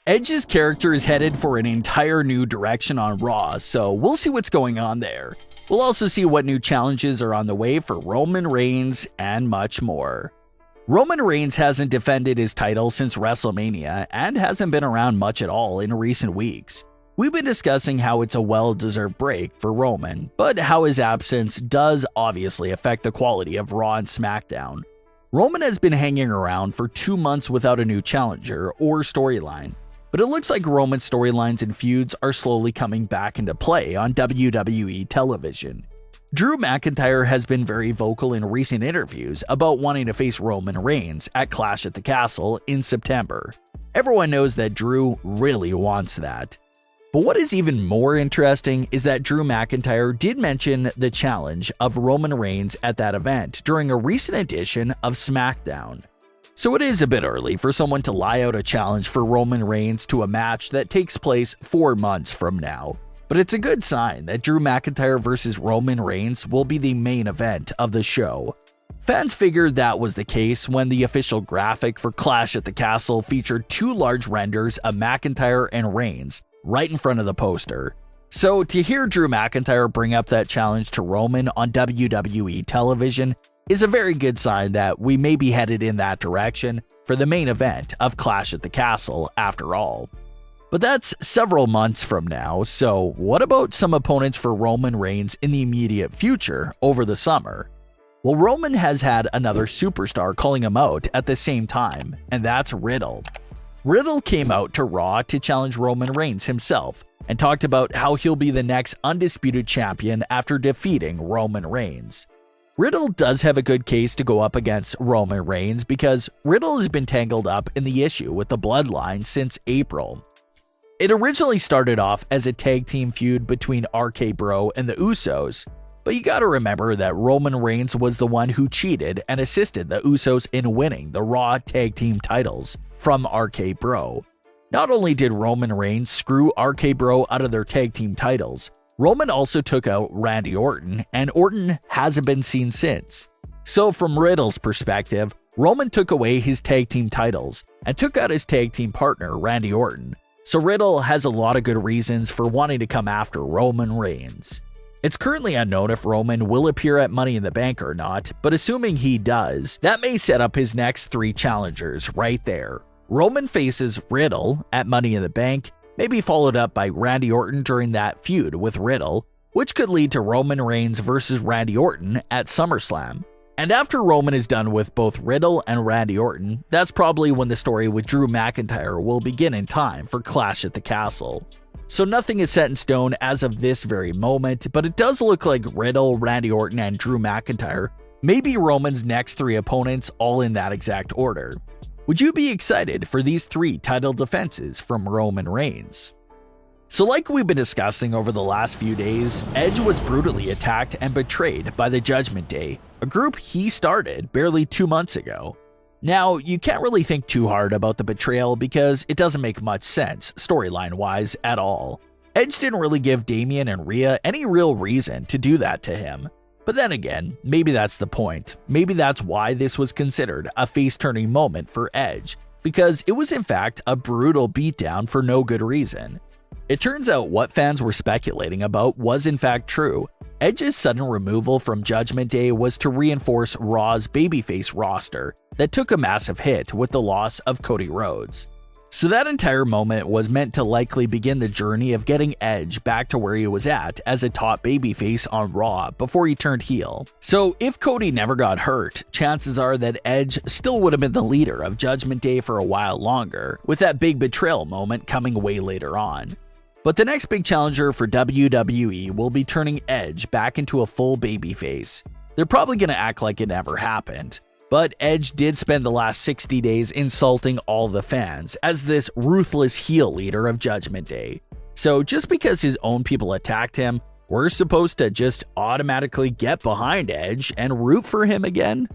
Edge's character is headed for an entire new direction on Raw, so we'll see what's going on there. We'll also see what new challenges are on the way for Roman Reigns and much more. Roman Reigns hasn't defended his title since WrestleMania and hasn't been around much at all in recent weeks. We've been discussing how it's a well-deserved break for Roman, but how his absence does obviously affect the quality of Raw and SmackDown. Roman has been hanging around for 2 months without a new challenger or storyline. But it looks like Roman's storylines and feuds are slowly coming back into play on WWE television. Drew McIntyre has been very vocal in recent interviews about wanting to face Roman Reigns at Clash at the Castle in September. Everyone knows that Drew really wants that. But what is even more interesting is that Drew McIntyre did mention the challenge of Roman Reigns at that event during a recent edition of SmackDown. So it is a bit early for someone to lie out a challenge for Roman Reigns to a match that takes place 4 months from now. But it's a good sign that Drew McIntyre vs. Roman Reigns will be the main event of the show. Fans figured that was the case when the official graphic for Clash at the Castle featured 2 large renders of McIntyre and Reigns right in front of the poster. So to hear Drew McIntyre bring up that challenge to Roman on WWE television is a very good sign that we may be headed in that direction for the main event of Clash at the Castle after all. But that's several months from now, so what about some opponents for Roman Reigns in the immediate future over the summer? Well, Roman has had another superstar calling him out at the same time, and that's Riddle. Riddle came out to Raw to challenge Roman Reigns himself and talked about how he'll be the next undisputed champion after defeating Roman Reigns. Riddle does have a good case to go up against Roman Reigns because Riddle has been tangled up in the issue with the Bloodline since April. It originally started off as a tag team feud between RK Bro and the Usos, but you gotta remember that Roman Reigns was the one who cheated and assisted the Usos in winning the Raw tag team titles from RK Bro. Not only did Roman Reigns screw RK Bro out of their tag team titles, Roman also took out Randy Orton, and Orton hasn't been seen since. So from Riddle's perspective, Roman took away his tag team titles and took out his tag team partner Randy Orton. So Riddle has a lot of good reasons for wanting to come after Roman Reigns. It's currently unknown if Roman will appear at Money in the Bank or not, but assuming he does, that may set up his next 3 challengers right there. Roman faces Riddle at Money in the Bank, maybe followed up by Randy Orton during that feud with Riddle, which could lead to Roman Reigns versus Randy Orton at SummerSlam. And after Roman is done with both Riddle and Randy Orton, that's probably when the story with Drew McIntyre will begin in time for Clash at the Castle. So nothing is set in stone as of this very moment, but it does look like Riddle, Randy Orton, and Drew McIntyre may be Roman's next 3 opponents, all in that exact order. Would you be excited for these 3 title defenses from Roman Reigns? So like we've been discussing over the last few days, Edge was brutally attacked and betrayed by the Judgment Day, a group he started barely 2 months ago. Now, you can't really think too hard about the betrayal because it doesn't make much sense, storyline-wise, at all. Edge didn't really give Damian and Rhea any real reason to do that to him. But then again, maybe that's the point. Maybe that's why this was considered a face-turning moment for Edge, because it was in fact a brutal beatdown for no good reason. It turns out what fans were speculating about was in fact true. Edge's sudden removal from Judgment Day was to reinforce Raw's babyface roster that took a massive hit with the loss of Cody Rhodes. So that entire moment was meant to likely begin the journey of getting Edge back to where he was at as a top babyface on Raw before he turned heel. So if Cody never got hurt, chances are that Edge still would have been the leader of Judgment Day for a while longer, with that big betrayal moment coming way later on. But the next big challenger for WWE will be turning Edge back into a full babyface. They're probably going to act like it never happened. But Edge did spend the last 60 days insulting all the fans as this ruthless heel leader of Judgment Day. So just because his own people attacked him, we're supposed to just automatically get behind Edge and root for him again?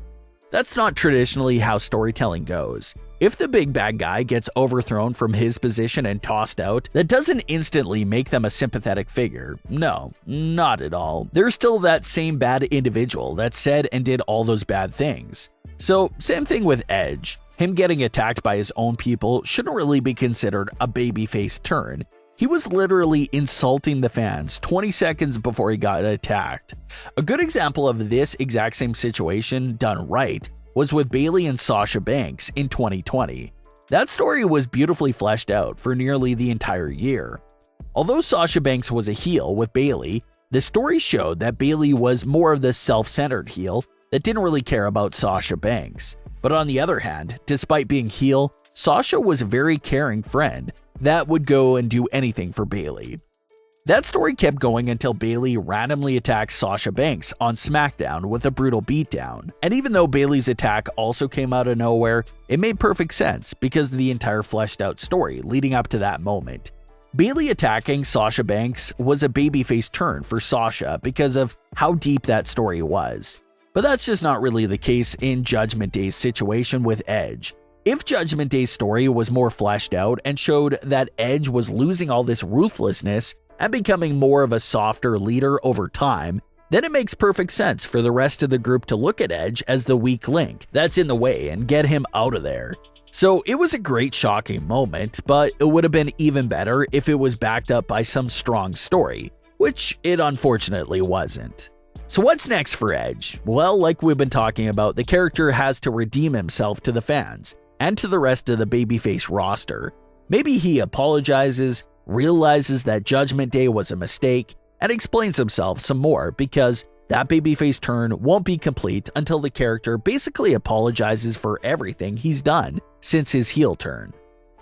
That's not traditionally how storytelling goes. If the big bad guy gets overthrown from his position and tossed out, that doesn't instantly make them a sympathetic figure. No, not at all. They're still that same bad individual that said and did all those bad things. So, same thing with Edge. Him getting attacked by his own people shouldn't really be considered a babyface turn. He was literally insulting the fans 20 seconds before he got attacked. A good example of this exact same situation done right was with Bayley and Sasha Banks in 2020. That story was beautifully fleshed out for nearly the entire year. Although Sasha Banks was a heel with Bayley, the story showed that Bayley was more of the self-centered heel that didn't really care about Sasha Banks. But on the other hand, despite being heel, Sasha was a very caring friend that would go and do anything for Bayley. That story kept going until Bayley randomly attacked Sasha Banks on SmackDown with a brutal beatdown. And even though Bayley's attack also came out of nowhere, it made perfect sense because of the entire fleshed out story leading up to that moment. Bayley attacking Sasha Banks was a babyface turn for Sasha because of how deep that story was. But that's just not really the case in Judgment Day's situation with Edge. If Judgment Day's story was more fleshed out and showed that Edge was losing all this ruthlessness and becoming more of a softer leader over time, then it makes perfect sense for the rest of the group to look at Edge as the weak link that's in the way and get him out of there. So it was a great shocking moment, but it would have been even better if it was backed up by some strong story, which it unfortunately wasn't. So what's next for Edge? Well, like we've been talking about, the character has to redeem himself to the fans and to the rest of the babyface roster. Maybe he apologizes, realizes that Judgment Day was a mistake, and explains himself some more because that babyface turn won't be complete until the character basically apologizes for everything he's done since his heel turn.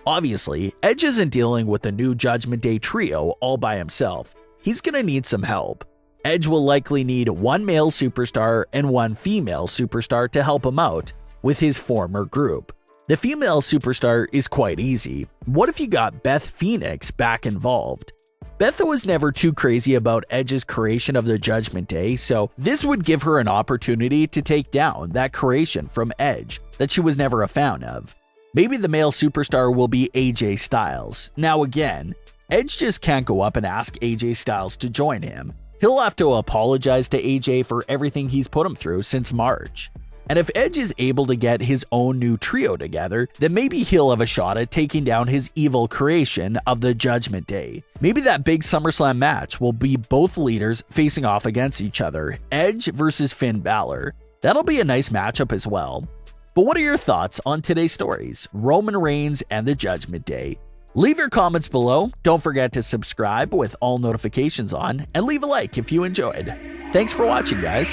Obviously, Edge isn't dealing with the new Judgment Day trio all by himself. He's gonna need some help. Edge will likely need one male superstar and one female superstar to help him out with his former group. The female superstar is quite easy. What if you got Beth Phoenix back involved? Beth was never too crazy about Edge's creation of the Judgment Day, so this would give her an opportunity to take down that creation from Edge that she was never a fan of. Maybe the male superstar will be AJ Styles. Now again, Edge just can't go up and ask AJ Styles to join him. He'll have to apologize to AJ for everything he's put him through since March. And if Edge is able to get his own new trio together, then maybe he'll have a shot at taking down his evil creation of the Judgment Day. Maybe that big SummerSlam match will be both leaders facing off against each other, Edge versus Finn Balor. That'll be a nice matchup as well. But what are your thoughts on today's stories, Roman Reigns and the Judgment Day? Leave your comments below, don't forget to subscribe with all notifications on, and leave a like if you enjoyed. Thanks for watching, guys.